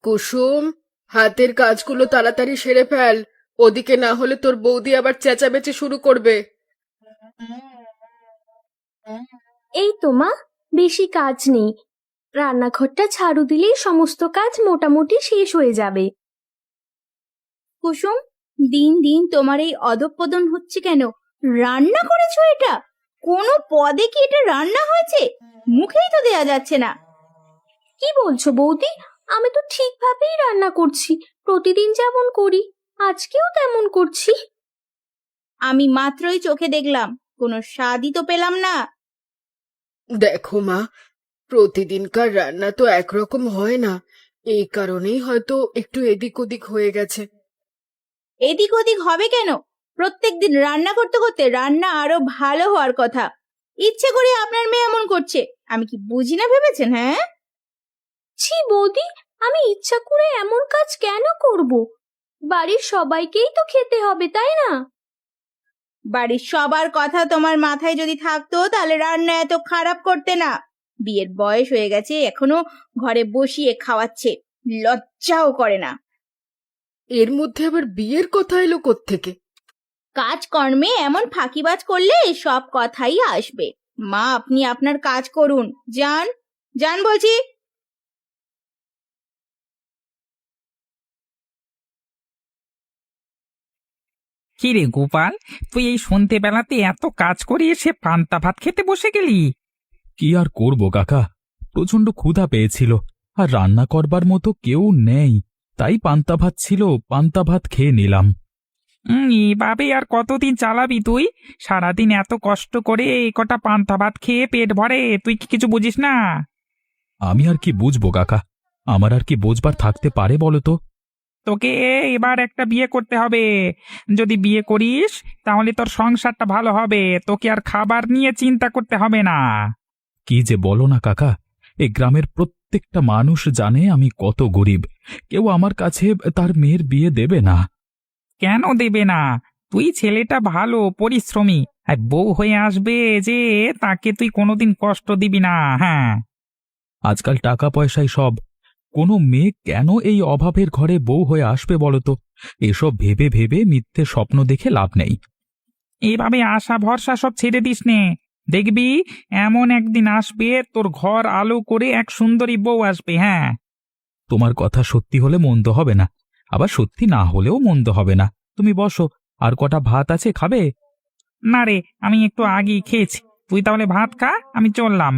কুসুম, হাতের কাজগুলো তাড়াতাড়ি সেরে ফেল। ওদিকে না হলে তোর বৌদি আবার চেঁচামেচি শুরু করবে। এই তো মা, বেশি কাজ নেই। রান্নাঘরটা ঝাড়ু দিলেই সমস্ত কাজ মোটামুটি শেষ হয়ে যাবে। কুসুম, দিন দিন তোমার এই অধঃপতন হচ্ছে কেন? রান্না করেছো এটা? কোনো পদে কি এটা রান্না হয়েছে? মুখেই তো দেয়া যাচ্ছে না। কি বলছো বৌদি? আমি তো ঠিকভাবেই রান্না করছি, প্রতিদিন যেমন করি, আজকেও তেমন করছি। আমি মাত্রই চোখে দেখলাম, কোনো স্বাদই তো পেলাম না। দেখো মা, প্রতিদিনকার রান্না তো একরকম হয় না। এই কারণেই হয়তো একটু এদিক ওদিক হয়ে গেছে। এদিক ওদিক হবে কেন? প্রত্যেকদিন রান্না করতে করতে রান্না আরো ভালো হওয়ার কথা। ইচ্ছে করে আপনার মেয়ে এমন করছে, আমি কি বুঝি না ভেবেছেন? হ্যাঁ, ছি বৌদি, আমি ইচ্ছা করে এমন কাজ কেন করব? বাড়ির সবাইকেই তো খেতে হবে, তাই না? বাড়ির সবার কথা তোমার মাথায় যদি থাকতো তাহলে রান্না এত খারাপ করতে না। বিয়ের বয়স হয়ে গেছে, এখনো ঘরে বসিয়ে খাওয়াচ্ছে, লজ্জাও করে না। এর মধ্যে আবার বিয়ের কথা এলো কোত্থেকে? কাজকর্মে এমন ফাঁকিবাজ করলে সব কথাই আসবে। মা, আপনি আপনার কাজ করুন, যান যান বলছি। কি রে গোপাল, তুই এই সন্ধেবেলাতে এত কাজ করে এসে পান্তা ভাত খেতে বসে গেলি? কি আর করব কাকা, প্রচন্ড ক্ষুধা পেয়েছিল, আর রান্না করবার মতো কেউ নেই, তাই পান্তা ভাত ছিল, পান্তা ভাত খেয়ে নিলাম। এভাবে আর কতদিন চালাবি তুই? সারাদিন এত কষ্ট করে এই কটা পান্তা ভাত খেয়ে পেট ভরে, তুই কি কিছু বুঝিস না? আমি আর কি বুঝবো কাকা, আমার আর কি বোঝবার থাকতে পারে বলো তো? তোকে এবার একটা বিয়ে করতে হবে। যদি বিয়ে করিস তাহলে তোর সংসারটা ভালো হবে, তোকে আর খাবার নিয়ে চিন্তা করতে হবে না। কি যে বলো না কাকা, এই গ্রামের প্রত্যেকটা মানুষ জানে আমি কত গরিব, কেউ আমার কাছে তার মেয়ের বিয়ে দেবে না। কেন দেবে না? তুই ছেলেটা ভালো পরিশ্রমী, আর বউ হয়ে আসবে যে, তাকে তুই কোনোদিন কষ্ট দিবি না। হ্যাঁ, আজকাল টাকা পয়সাই সব, কোনো মেয়ে কেন এই অভাবের ঘরে বউ হয়ে আসবে বলো তো? এসব ভেবে ভেবে মিথ্যে স্বপ্ন দেখে লাভ নেই। এইভাবে আশা ভরসা সব ছেড়ে দিস নে। দেখবি এমন একদিন আসবে, তোর ঘর আলো করে এক সুন্দরী বউ আসবে। হ্যাঁ, তোমার কথা সত্যি হলে মন্দ হবে না, আবার সত্যি না হলেও মন্দ হবে না। তুমি বসো, আর কটা ভাত আছে, খাবে? না রে, আমি একটু আগেই খেয়েছি। তুই তাহলে ভাত খা, আমি চললাম।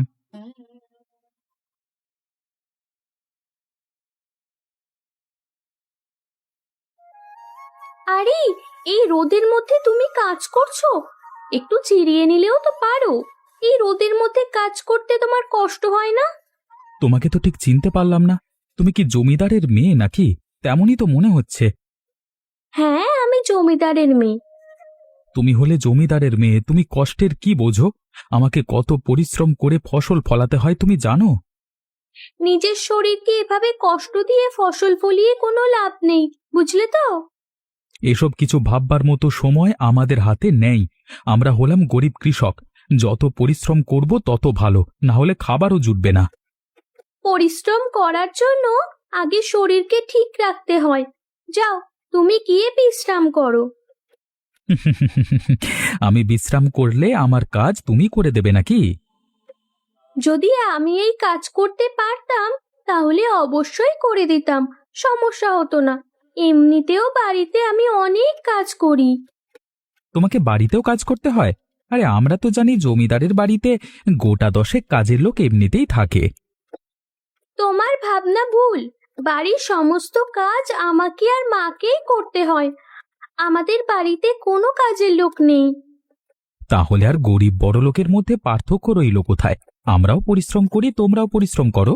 আরে, এই রোদের মধ্যে তুমি কাজ করছো? একটু চিরিয়ে নিলেও তো পারো। এই রোদের মধ্যে কাজ করতে তোমার কষ্ট হয় না? তোমাকে তো ঠিক চিনতে পারলাম না, তুমি কি জমিদারের মেয়ে নাকি? তেমনই তো মনে হচ্ছে। হ্যাঁ, আমি জমিদারের মেয়ে। তুমি হলে জমিদারের মেয়ে, তুমি কষ্টের কি বোঝো? আমাকে কত পরিশ্রম করে ফসল ফলাতে হয় তুমি জানো? নিজের শরীরকে এভাবে কষ্ট দিয়ে ফসল ফলিয়ে কোনো লাভ নেই, বুঝলে তো? এসব কিছু ভাববার মতো সময় আমাদের হাতে নেই। আমরা হলাম গরিব কৃষক, যত পরিশ্রম করব তত ভালো, না হলে খাবারও জুটবে না। পরিশ্রম করার জন্য আগে শরীরকে ঠিক রাখতে হয়। যাও, তুমি গিয়ে বিশ্রাম করো। আমি বিশ্রাম করলে আমার কাজ তুমি করে দেবে নাকি? যদি আমি এই কাজ করতে পারতাম তাহলে অবশ্যই করে দিতাম, সমস্যা হতো না। এমনিতেও বাড়িতে আমি অনেক কাজ করি। তোমাকে বাড়িতেও কাজ করতে হয়? আরে আমরা তো জানি জমিদারের বাড়িতে গোটা দশেক কাজের লোক এমনিতেই থাকে। তোমার ভাবনা ভুল। বাড়ির সমস্ত কাজ আমাকে আর মাকেই করতে হয়। আমাদের বাড়িতে কোনো কাজের লোক নেই। তাহলে আর গরিব বড় লোকের মধ্যে পার্থক্য রইল কোথায়? আমরাও পরিশ্রম করি, তোমরাও পরিশ্রম করো।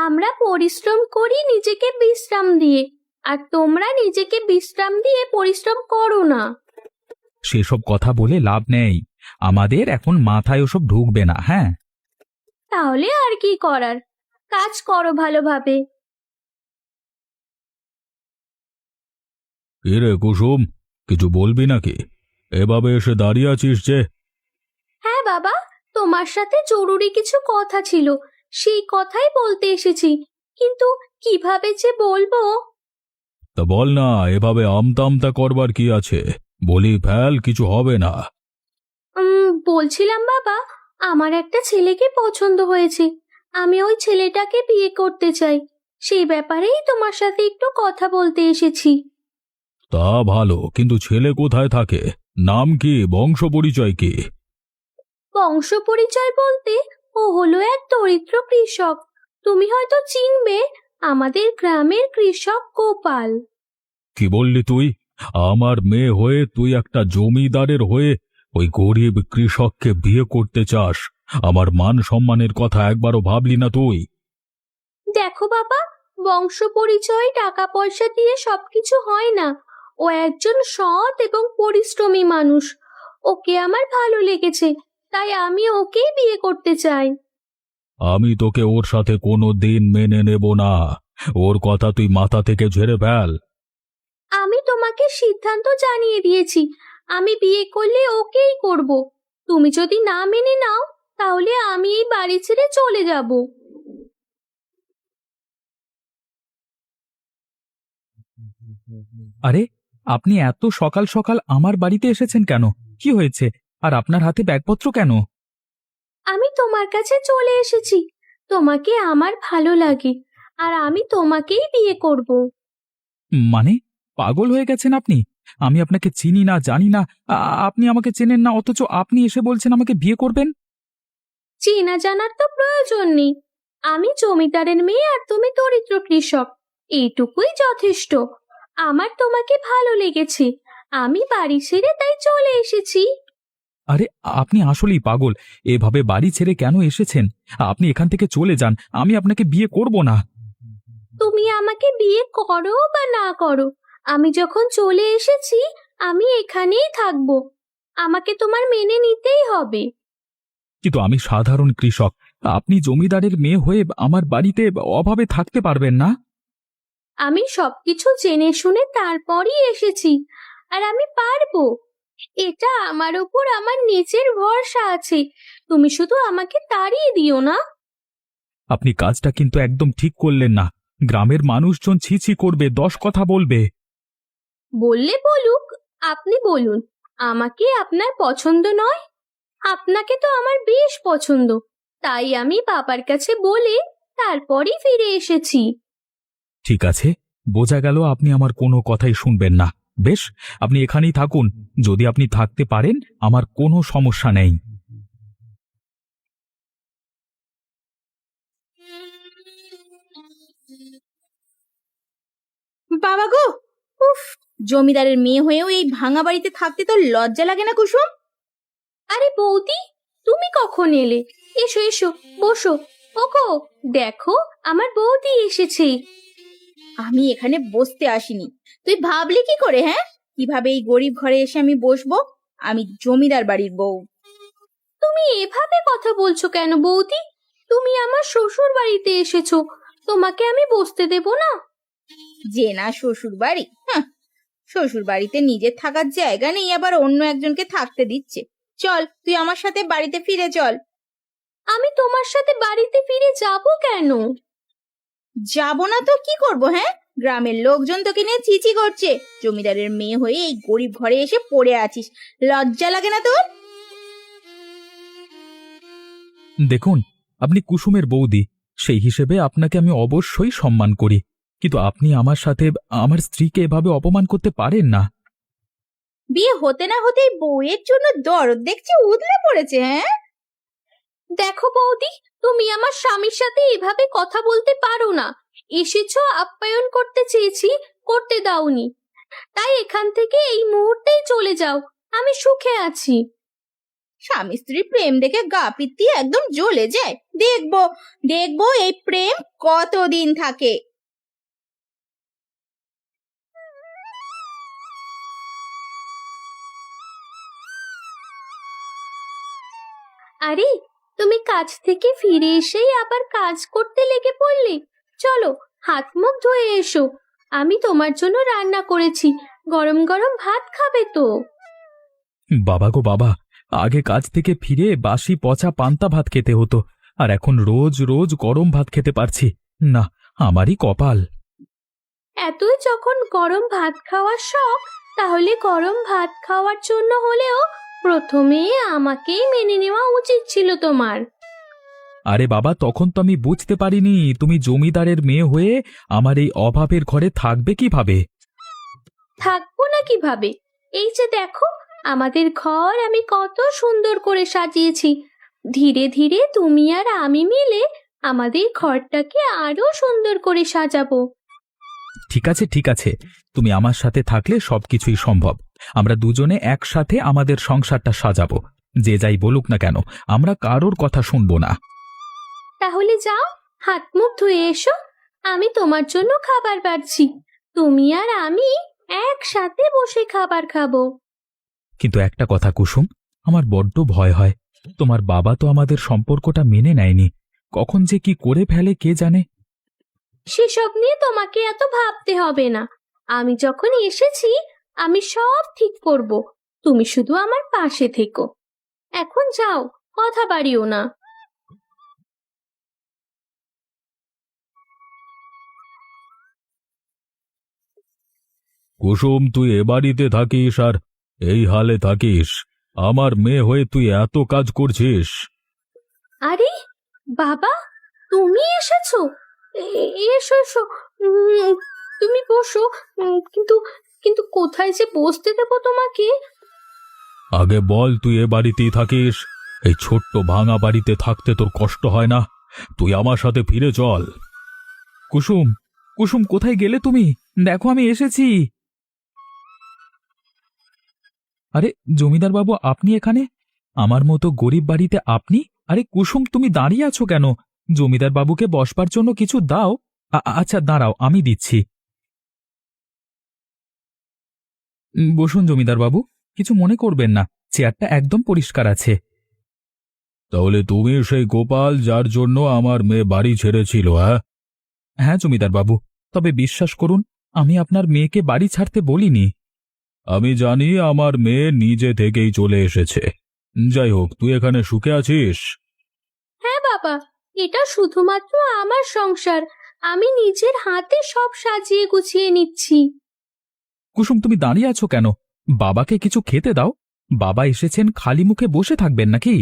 আমরা পরিশ্রম করি নিজেকে বিশ্রাম দিয়ে, আর তোমরা নিজেকে বিশ্রাম দিয়ে পরিশ্রম করো না। সেসব কথা বলে লাভ নেই, আমাদের এখন মাথায় ওসব ঢুকবে না। হ্যাঁ, তাহলে আর কি করার, কাজ করো ভালোভাবে। রে কুসুম, কিছু বলবি নাকি? এভাবে এসে দাঁড়িয়ে আছিস যে? হ্যাঁ বাবা, তোমার সাথে জরুরি কিছু কথা ছিল, সেই কথাই বলতে এসেছি। কিন্তু কিভাবে যে বলবো। তা বল না, এভাবে আমতা আমতা করবার কি আছে? বলি ফেল, কিছু হবে না। বলছিলাম বাবা, আমার একটা ছেলেকে পছন্দ হয়েছে। আমি ওই ছেলেটাকে বিয়ে করতে চাই। সেই ব্যাপারেই তোমার সাথে একটু কথা বলতে এসেছি। তা ভালো, কিন্তু ছেলে কোথায় থাকে? নাম কি, বংশ পরিচয় কি? বংশ পরিচয় বলতে ও হলো এক দরিদ্র কৃষক। তুমি হয়তো চিনবে, আমাদের গ্রামের কৃষক গোপাল। কি বললি তুই? আমার মেয়ে হয়ে তুই একটা জমিদারের হয়ে ওই গরিব কৃষককে বিয়ে করতে চাস? আমার মান সম্মানের কথা একবারও ভাবলি না তুই? দেখো বাবা, বংশ পরিচয় টাকা পয়সা দিয়ে সবকিছু হয় না। ও একজন সৎ এবং পরিশ্রমী মানুষ। ওকে আমার ভালো লেগেছে, তাই আমি ওকেই বিয়ে করতে চাই। আমি তোকে ওর সাথে কোনো দিন মেনে নেব না। ওর কথা তুই মাথা থেকে ঝেড়ে ফেল। আমি তোমাকে সিদ্ধান্ত জানিয়ে দিয়েছি, আমি বিয়ে করলে ওকেই করব। তুমি যদি না মেনে নাও, তাহলে আমি এই বাড়ি ছেড়ে চলে যাব। আরে, আপনি এত সকাল সকাল আমার বাড়িতে এসেছেন কেন? কি হয়েছে? আর আপনার হাতে ব্যাগপত্র কেন? আমি তোমার কাছে চলে এসেছি। তোমাকে আমার ভালো লাগে, আর আমি তোমাকেই বিয়ে করব। মানে, পাগল হয়ে গেছেন আপনি? আমি আপনাকে চিনি না, জানি না। আপনি আমাকে চেনেন না, অথচ আপনি এসে বলছেন আমাকে বিয়ে করবেন? চেনা জানার তো প্রয়োজন নেই। আমি জমিদারের মেয়ে আর তুমি দরিদ্র কৃষক, এইটুকুই যথেষ্ট। আমার তোমাকে ভালো লেগেছে, আমি বাড়ি ছেড়ে তাই চলে এসেছি। আরে, আপনি আসলেই পাগল। এভাবে বাড়ি ছেড়ে কেন এসেছেন? আপনি এখান থেকে চলে যান, আমি আপনাকে বিয়ে করব না। তুমি আমাকে বিয়ে করো বা না করো, আমি যখন চলে এসেছি আমি এখানেই থাকবো। আমাকে তোমার মেনে নিতেই হবে। কিন্তু আমি সাধারণ কৃষক, আপনি জমিদারের মেয়ে হয়ে আমার বাড়িতে অভাবে থাকতে পারবেন না। আমি সবকিছু জেনে শুনে তারপরই এসেছি, আর আমি পারবো। এটা আমার উপর আমার নিজের ভরসা আছে। তুমি শুধু আমাকে তাড়িয়ে দিও না। আপনি কাজটা কিন্তু একদম ঠিক করলেন না। গ্রামের মানুষজন ছি ছি করবে, 10 কথা বলবে। বললে বলুক, আপনি বলুন, আমাকে আপনার পছন্দ নয়? আপনাকে তো আমার বেশ পছন্দ, তাই আমি বাবার কাছে বলে তারপরই ফিরে এসেছি। ঠিক আছে, বোঝা গেল আপনি আমার কোনো কথাই শুনবেন না। বেশ, আপনি এখানেই থাকুন। যদি আপনি থাকতে পারেন, আমার কোনো সমস্যা নেই। বাবা গো, উফ, জমিদারের মেয়ে হয়েও এই ভাঙা বাড়িতে থাকতে তো লজ্জা লাগে না কুসুম? আরে বৌদি, তুমি কখন এলে? এসো এসো, বসো। ওগো, দেখো আমার বৌদি এসেছে। আমি এখানে বসতে আসিনি। তুই ভাবলি কি করে, হ্যাঁ? কিভাবে এই গরিব ঘরে এসে আমি বসবো? আমি জমিদার বাড়ির বউ। তুমি এভাবে কথা বলছো কেন বৌদি? তুমি আমার শ্বশুর বাড়িতে এসেছো, তোমাকে আমি বসতে দেব না? যে না শ্বশুর বাড়ি, হ্যাঁ, শ্বশুর বাড়িতে নিজের থাকার জায়গা নেই, আবার অন্য একজনকে থাকতে দিচ্ছে। চল, তুই আমার সাথে বাড়িতে ফিরে চল। আমি তোমার সাথে বাড়িতে ফিরে যাব কেন? যাবো না তো কি করব, হ্যাঁ? গ্রামের লোকজন তোকে নিয়ে চিচি করছে। জমিদারের মেয়ে হয়ে এই গরিব ঘরে এসে পড়ে আছিস, লজ্জা লাগে না তোর? দেখুন, আপনি কুসুমের বৌদি, সেই হিসেবে আপনাকে আমি অবশ্যই সম্মান করি। কিন্তু আপনি আমার সাথে আমার স্ত্রীকে এভাবে অপমান করতে পারেন না। বিয়ে হতে না হতেই বউয়ের জন্য দরদ দেখছি উদলে পড়েছে, হ্যাঁ? দেখো বৌদি, তুমি আমার স্বামীর সাথে এভাবে কথা বলতে পারো না। এসেছো, আপ্যায়ন করতে চেয়েছি, করতে দাওনি, তাই এখান থেকে এই মুহূর্তেই চলে যাও। আমি সুখে আছি। স্বামী স্ত্রী প্রেম দেখে গা পিত্তি একদম জ্বলে যায়। দেখবো দেখবো এই প্রেম কতদিন থাকে। আরে, তুমি কাজ থেকে ফিরে এসেই আবার কাজ করতে লেগে পড়লে। চলো, হাত মুখ ধুয়ে এসো। আমি তোমার জন্য রান্না করেছি, গরম গরম ভাত খাবে তো? বাবা গো বাবা, আগে কাজ থেকে ফিরে বাসি পচা পান্তা ভাত খেতে হতো, আর এখন রোজ রোজ গরম ভাত খেতে পারছি। না, আমারই কপাল। এতই যখন গরম ভাত খাওয়ার শখ, তাহলে গরম ভাত খাওয়ার জন্য হলেও প্রথমে আমাকেই মেনে নেওয়া উচিত ছিল তোমার। আরে বাবা, তখন তো আমি বুঝতে পারিনি তুমি জমিদারের মেয়ে হয়ে আমার এই অভাবের ঘরে থাকবে কিভাবে। থাকবো না কিভাবে? এই যে দেখো, আমাদের ঘর আমি কত সুন্দর করে সাজিয়েছি। ধীরে ধীরে তুমি আর আমি মিলে আমাদের ঘরটাকে আরো সুন্দর করে সাজাবো। ঠিক আছে ঠিক আছে, তুমি আমার সাথে থাকলে সবকিছুই সম্ভব। আমরা দুজনে একসাথে আমাদের সংসারটা সাজাবো। যে যাই বলুক না কেন, আমরা কারোর কথা শুনবো না। তাহলে যাও, হাত মুখ ধুয়ে এসো। আমি তোমার জন্য খাবার বাড়ছি। তুমি আর আমি একসাথে বসে খাবার খাবো। কিন্তু একটা কথা কুসুম, আমার বড্ড ভয় হয়। তোমার বাবা তো আমাদের সম্পর্কটা মেনে নেয়নি, কখন যে কি করে ফেলে কে জানে। সেসব নিয়ে তোমাকে এত ভাবতে হবে না। আমি যখন এসেছি, আমি সব ঠিক করব। তুমি শুধু আমার পাশে থেকো। এখন যাও, কথা বাড়িও না। কুসুম, তুই এ বাড়িতে থাকিস আর এই হালে থাকিস? আমার মেয়ে হয়ে তুই এত কাজ করছিস? আরে বাবা, তুমি এসেছো? এসো এসো। উম, তুমি বসো। কিন্তু কিন্তু কোথায় যে বসতে দেবো তোমাকে? আগে বল, তুই এ বাড়িতেই থাকিস? এই ছোট্ট ভাঙা বাড়িতে থাকতে তোর কষ্ট হয় না? তুই আমার সাথে ফিরে চল। কুসুম, কুসুম, কোথায় গেলে তুমি? দেখো আমি এসেছি। আরে জমিদার বাবু, আপনি এখানে? আমার মতো গরিব বাড়িতে আপনি? আরে কুসুম, তুমি দাঁড়িয়ে আছো কেন? জমিদার বাবুকে বসবার জন্য কিছু দাও। আচ্ছা দাঁড়াও, আমি দিচ্ছি। বসুন জমিদার বাবু, কিছু মনে করবেন না, চেয়ারটা একদম পরিষ্কার আছে। তাহলে তুমি সেই গোপাল যার জন্য আমার মেয়ে বাড়ি ছেড়েছিল? হ্যাঁ জমিদার বাবু, তবে বিশ্বাস করুন, আমি আপনার মেয়েকে বাড়ি ছাড়তে বলিনি। আমি জানি আমার মেয়ে নিজে থেকেই চলে এসেছে। যাই হোক, তুই এখানে সুখে আছিস? হ্যাঁ বাবা, এটা শুধুমাত্র আমার সংসার। আমি নিজের হাতে সব সাজিয়ে গুছিয়ে নিচ্ছি। কুসুম, তুমি দাঁড়িয়ে আছো কেন? বাবাকে কিছু খেতে দাও। বাবা এসেছেন, খালি মুখে বসে থাকবেন নাকি?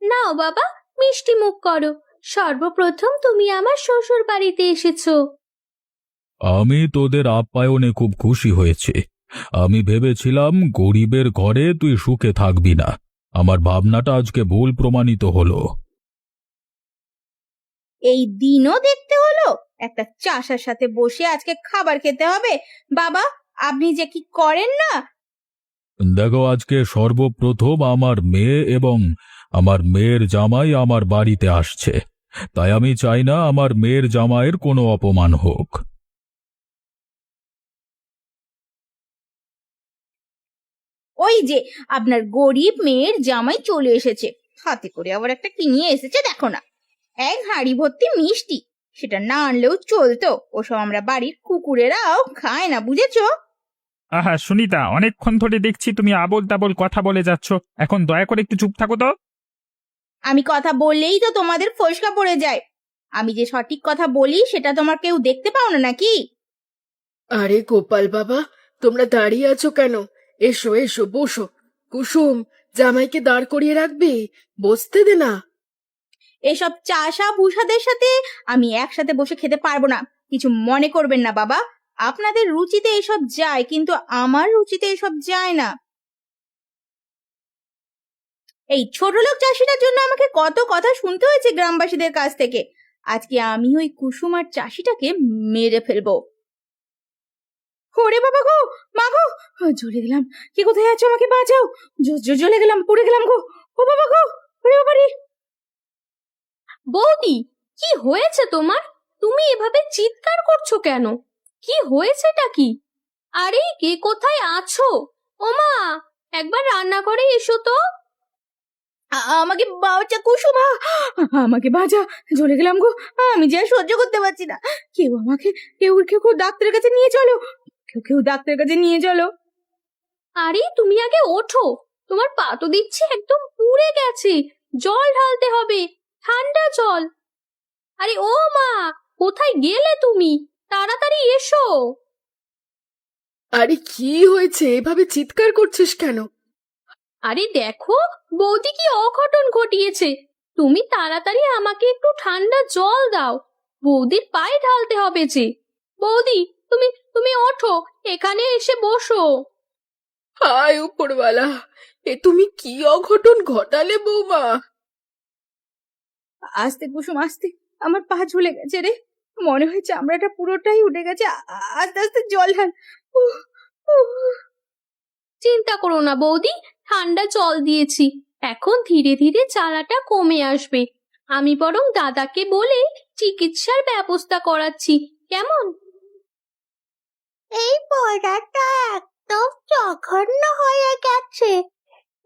নাও বাবা, মিষ্টি মুখ করো। সর্বপ্রথম তুমি আমার শ্বশুর বাড়িতে এসেছো। আমি তোদের আপ্যায়নে খুব খুশি হয়েছি। আমি ভেবেছিলাম গরিবের ঘরে তুই সুখে থাকবি না। আমার ভাবনাটা আজকে ভুল প্রমাণিত হলো। এই দিনও দেখতে হলো একটা চাষার সাথে বসে আজকে খাবার খেতে হবে। বাবা, আপনি যে কি করেন না! দেখো, আজকে সর্বপ্রথম আমার মেয়ে এবং আমার মেয়ের জামাই আমার বাড়িতে আসছে, তাই আমি চাই না আমার মেয়ের জামাইয়ের কোনো অপমান হোক। ওই যে আপনার গরিব মেয়ের জামাই চলে এসেছে, হাতে করে আবার একটা কি নিয়ে এসেছে দেখো না। এক হাঁড়ি ভর্তি মিষ্টি। সেটা না আনলেও চলতো, ওসব আমরা বাড়ির কুকুরেরাও খায় না, বুঝেছো? আহা সুনিতা, অনেকক্ষণ ধরে দেখছি তুমি আবোল তাবোল কথা বলে যাচ্ছ। এখন দয়া করে একটু চুপ থাকো তো। আমি কথা বললেই তো তোমাদের ফসকা পড়ে যায়। আমি যে সঠিক কথা বলি সেটা তোমার কেউ দেখতে পাও না নাকি? আরে গোপাল বাবা, তোমরা দাঁড়িয়ে আছো কেন? এসো এসো, বসো। কুসুম, জামাইকে দাঁড় করিয়ে রাখবি? বসতে দে না। এসব চাষা ভুষাদের সাথে আমি একসাথে বসে খেতে পারবো না। কিছু মনে করবেন না বাবা, আপনাদের রুচিতে এসব যায়, কিন্তু আমার রুচিতে এসব যায় না। এই ছোট লোক চাষিটার জন্য আমাকে কত কথা শুনতে হয়েছে গ্রামবাসীদের কাছ থেকে। আজকে আমি ওই কুসুম আর চাষিটাকে মেরে ফেলবো। ওরে বাবা গো, মা গো, জ্বলে গেলাম। কে কোথায় আছো? আমাকে বাঁচাও। জ্বলে গেলাম, পুড়ে গেলাম গো। ও বাবা গো, ওরে বাবা রে! বৌদি, কি হয়েছে তোমার? তুমি এভাবে চিৎকার করছো কেন? কি হয়েছেটা কি? আরে কে কোথায় আছো? ওমা, একবার রান্নাঘরে এসো তো। আমাকে বাঁচা কুসুমা, আমাকে বাঁচা। জ্বলে গেলাম গো, আমি যে আর সহ্য করতে পারছি না। কেউ আমাকে, কেউ ডাক্তারের কাছে নিয়ে চলো। কেউ ডাক্তারের কাছে নিয়ে চলো। আরে তুমি আগে ওঠো। তোমার পা তো দেখছি একদম পুড়ে গেছে। জল ঢালতে হবে, ঠান্ডা জল। আরে ও মা, কোথায় গেলে তুমি? তাড়াতাড়ি এসো। আরে কি হয়েছে, এভাবে চিৎকার করছিস কেন? আরে দেখো, বৌদি কি অঘটন ঘটিয়েছে। তুমি তাড়াতাড়ি আমাকে একটু ঠান্ডা জল দাও, বৌদির পায়ে ঢালতে হবে যে। বৌদি, তুমি তুমি ওঠো, এখানে এসে বসো। হায় উপরওয়ালা, এ তুমি কি অঘটন ঘটালে বৌমা? আস্তে কুসুম আস্তে, আমার পা ঝুলে গেছে রে, মনে হয় চামড়াটা পুরোটাই উঠে গেছে। আস্তে আস্তে জল ঢাল। উহ, উহ। চিন্তা করো না বৌদি, ঠান্ডা জল দিয়েছি, এখন ধীরে ধীরে জ্বালাটা কমে আসবে। আমি বরং দাদাকে বলে চিকিৎসার ব্যবস্থা করাচ্ছি, কেমন? এই পোড়াটা একদম জঘন্য হয়ে গেছে,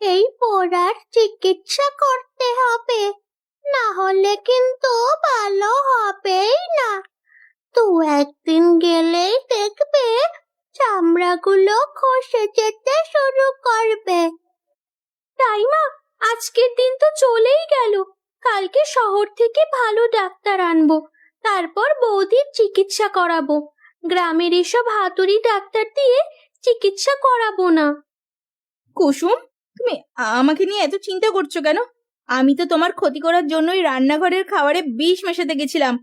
এই পোড়ার চিকিৎসা করতে হবে, না হলে কিন্তু ভালো হবেই না। তো একদিন গেলেই দেখবে চামড়াগুলো খসে যেতে শুরু করবে। তাই মা, আজকের দিন তো চলেই গেল, কালকে শহর থেকে ভালো ডাক্তার আনবো, তারপর বৌদির চিকিৎসা করাবো। গ্রামের এসব হাতুড়ি ডাক্তার দিয়ে চিকিৎসা করাবো না। কুসুম, তুমি আমাকে নিয়ে এত চিন্তা করছো কেন? আমি তো তোমার ক্ষতি করার জন্যই রান্নাঘরের খাবারে বিষ মেশাতে গেছিলাম,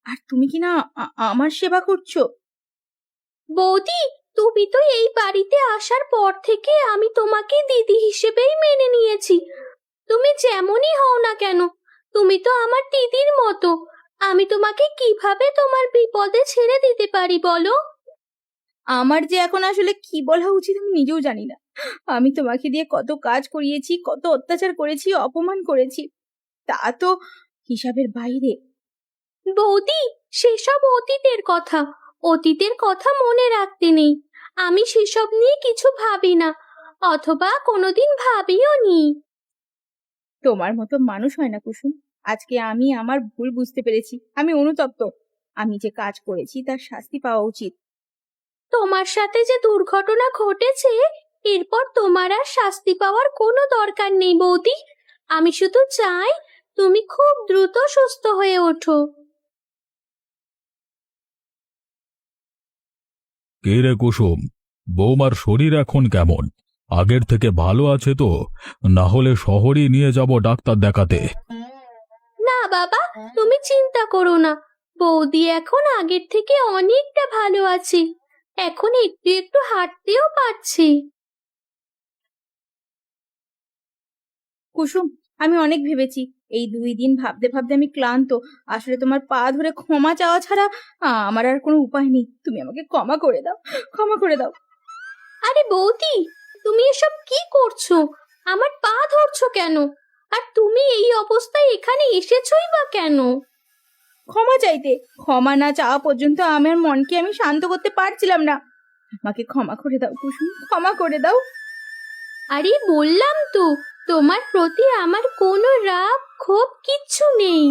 আর তুমি কি না আমার সেবা করছো? বৌদি, তুমি তো এই বাড়িতে আসার পর থেকে আমি তোমাকে দিদি হিসেবেই মেনে নিয়েছি। তুমি যেমনই হও না কেন, তুমি তো আমার দিদির মতো। আমি তোমাকে কিভাবে তোমার বিপদে ছেড়ে দিতে পারি বলো? আমার যে এখন আসলে কি বলা উচিত আমি নিজেও জানি না। আমি তোমাকে দিয়ে কত কাজ করিয়েছি, কত অত্যাচার করেছি, অপমান করেছি, তা তো হিসাবের বাইরে। বৌদি, সেসব অতীতের কথা, অতীতের কথা মনে রাখতে নেই। আমি সেসব নিয়ে কিছু ভাবি না, অথবা কোনোদিন ভাবিও নি। তোমার মতো মানুষ হয় না কুসুম। আজকে আমি আমার ভুল বুঝতে পেরেছি, আমি অনুতপ্ত। আমি যে কাজ করেছি তার শাস্তি পাওয়া উচিত। তোমার সাথে যে দুর্ঘটনা ঘটেছে, এরপর তোমার আর শাস্তি পাওয়ার কোনো দরকার নেই বৌদি। আমি শুধু চাই তুমি খুব দ্রুত সুস্থ হয়ে ওঠো। কে রে কুসুম, বৌমার শরীর এখন কেমন? আগের থেকে ভালো আছে তো? না হলে শহরেই নিয়ে যাব ডাক্তার দেখাতে। না বাবা, তুমি চিন্তা করো না, বৌদি এখন আগের থেকে অনেকটা ভালো আছে, এখন একটু একটু হাঁটতেও পারছি। কুসুম, আমি অনেক ভেবেছি, এই 2 দিন ভাবতে ভাবতে আমি ক্লান্ত। আসলে তোমার পা ধরে ক্ষমা চাওয়া ছাড়া আমার আর কোনো উপায় নেই। তুমি আমাকে ক্ষমা করে দাও, ক্ষমা করে দাও। আরে বৌদি, তুমি এসব কি করছো? আমার পা ধরছো কেন? আর তুমি এই অবস্থায় এখানে এসেছোই বা কেন? ক্ষমা চাইতে, ক্ষমা না চাওয়া পর্যন্ত আমার মনকে আমি শান্ত করতে পারছিলাম না। আমাকে ক্ষমা করে দাও কুসুম, ক্ষমা করে দাও। আরে বললাম তো, তোমার প্রতি আমার কোনো রাগ ক্ষোভ কিচ্ছু নেই।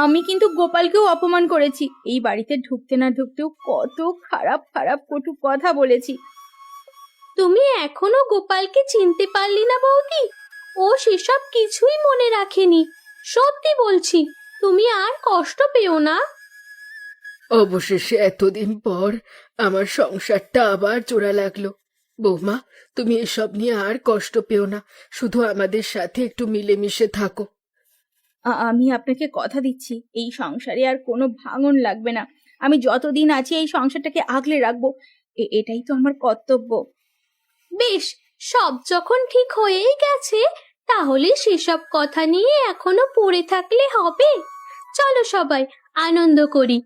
আমি কিন্তু গোপালকেও অপমান করেছি, এই বাড়িতে ঢুকতে না ঢুকতেও কত খারাপ খারাপ কটু কথা বলেছি। তুমি এখনো গোপালকে চিনতে পারলি না বৌদি? ও সেসব কিছুই মনে রাখেনি। সত্যি বলছি, তুমি আর কষ্ট পেও না। অবশেষে এতদিন পর আমার সংসারটা আবার জোড়া লাগলো। বৌমা, তুমি এসব নিয়ে আর কষ্ট পেও না, শুধু আমাদের সাথে একটু মিলেমিশে থাকো। আমি আপনাকে কথা দিচ্ছি, এই সংসারে আর কোনো ভাঙন লাগবে না। আমি যতদিন আছি এই সংসারটাকে আগলে রাখবো, এটাই তো আমার কর্তব্য। বেশ, সব যখন ঠিক হয়েই গেছে, তাহলে সেসব কথা নিয়ে এখনো পড়ে থাকলে হবে? চলো সবাই আনন্দ করি,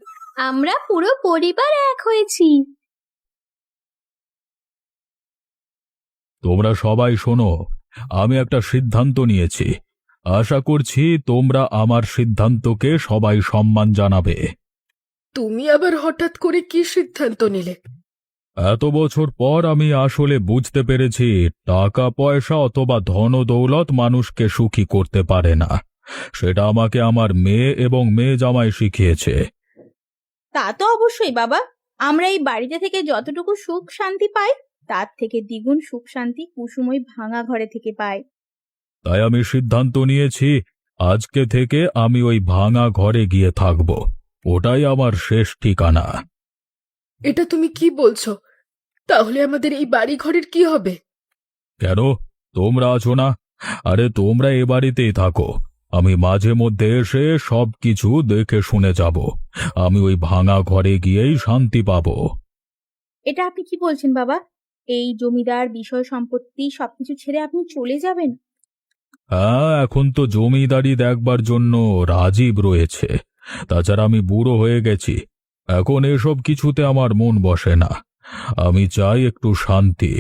আমরা পুরো পরিবার এক হয়েছি। তোমরা সবাই শোনো, আমি একটা সিদ্ধান্ত নিয়েছি। আশা করছি তোমরা আমার সিদ্ধান্তকে সবাই সম্মান জানাবে। তুমি আবার হঠাৎ করে কি সিদ্ধান্ত নিলে? এত বছর পর আমি আসলে বুঝতে পেরেছি টাকা পয়সা অথবা ধন দৌলত মানুষকে সুখী করতে পারে না। সেটা আমাকে আমার মেয়ে এবং মেয়ে জামাই শিখিয়েছে। তা তো অবশ্যই বাবা, আমরা এই বাড়িতে থেকে যতটুকু সুখ শান্তি পাই, তার থেকে দ্বিগুণ সুখ শান্তি কুসুম ওই ভাঙা ঘরে থেকে পায়। তাই আমি সিদ্ধান্ত নিয়েছি, আজকে থেকে আমি ওই ভাঙা ঘরে গিয়ে থাকব। ওটাই আমার শেষ ঠিকানা। এটা তুমি কি বলছো? তাহলে আমাদের এই বাড়ি ঘরের কি হবে? কেন, তোমরা আছো না? আরে তোমরা এ বাড়িতেই থাকো, আমি মাঝে মধ্যে এসে সবকিছু দেখে শুনে যাব। আমি ওই ভাঙা ঘরে গিয়েই শান্তি পাবো। এটা আপনি কি বলছেন বাবা? এই জমিদার বিষয় সম্পত্তি সবকিছু ছেড়ে আপনি চলে যাবেন? হ্যাঁ, এখন তো জমিদারি দেখবার জন্য রাজীব রয়েছে। তাছাড়া আমি বুড়ো হয়ে গেছি, এখন এসব কিছুতে আমার মন বসে না। আমি চাই একটু শান্তি,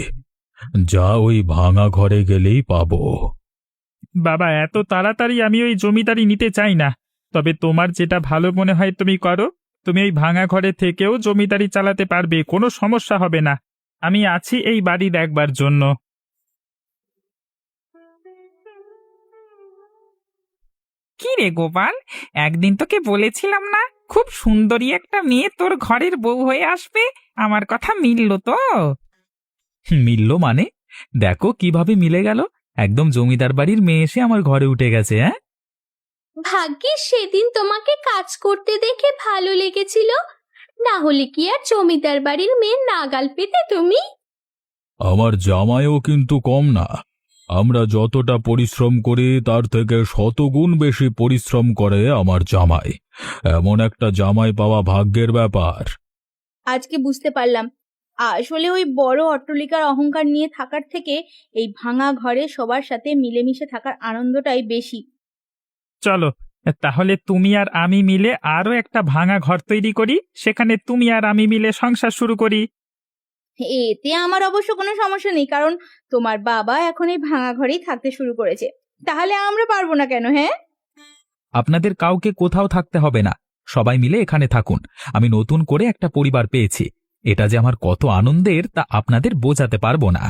যা ওই ভাঙা ঘরে গেলেই পাবো। বাবা, এত তাড়াতাড়ি আমি ওই জমিদারি নিতে চাই না। তবে তোমার যেটা ভালো মনে হয় তুমি করো। তুমি এই ভাঙা ঘরে থেকেও জমিদারি চালাতে পারবে, কোনো সমস্যা হবে না। আমি আছি এই বাড়ি দেখবার জন্য। কি রে গোপাল, একদিন তোকে বলেছিলাম না খুব সুন্দরী একটা মেয়ে তোর ঘরের বউ হয়ে আসবে? আমার কথা মিলল তো? মিলল মানে? দেখো কিভাবে মিলে গেল, একদম জমিদার বাড়ির মেয়ে এসে আমার ঘরে উঠে গেছে। হ্যাঁ, ভাগ্যিস সেদিন তোমাকে কাজ করতে দেখে ভালো লেগেছিল, না হলে কি আর জমিদার বাড়ির মেয়ে নাগাল পেতে তুমি? আমার জামাইও কিন্তু কম না। আমরা যতটা পরিশ্রম করি তার থেকে শতগুণ বেশি পরিশ্রম করে আমার জামাই। এমন একটা জামাই পাওয়া ভাগ্যের ব্যাপার। আজকে বুঝতে পারলাম, আসলে ওই বড় অট্টালিকার অহংকার নিয়ে থাকার থেকে এই ভাঙা ঘরে সবার সাথে মিলেমিশে থাকার আনন্দটাই বেশি। চলো, তাহলে তুমি আর আমি মিলে আরো একটা ভাঙা ঘর তৈরি করি, সেখানে তুমি আর আমি মিলে সংসার শুরু করি। এতে আমার অবশ্য কোনো সমস্যা নেই, কারণ তোমার বাবা এখন এই ভাঙা ঘরেই থাকতে শুরু করেছে। তাহলে আমরা পারবো না কেন? হ্যাঁ, আপনাদের কাউকে কোথাও থাকতে হবে না, সবাই মিলে এখানে থাকুন। আমি নতুন করে একটা পরিবার পেয়েছি, এটা যে আমার কত আনন্দের তা আপনাদের বোঝাতে পারবো না।